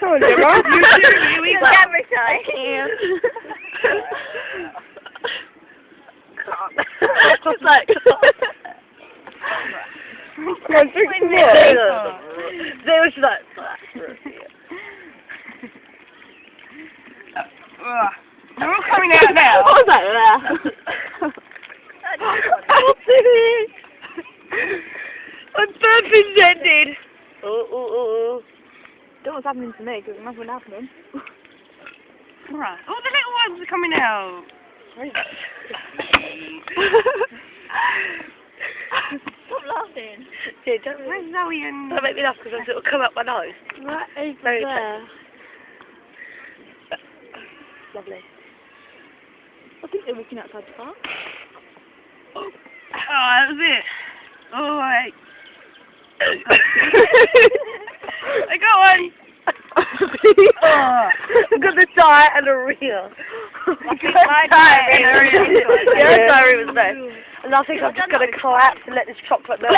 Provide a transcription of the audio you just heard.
Come on, Gemma. You camera shy. I can't. Just like. Come on, drink some more. They were just like. They're all coming out now. What was that there? I'm burping ended. Oh. Don't know what's happening to me, because nothing happening. Right. Oh, the little ones are coming out. Stop laughing. Yeah, don't Where's Zoe and... make me laugh because it'll come up my nose. Right over Very there. Lovely. I think they're walking outside the park. Oh, that was it. Oh, wait. I got one. I've got the tie and a reel. My diary. Yeah, diary was there. And I think I'm just going to collapse and let this chocolate melt.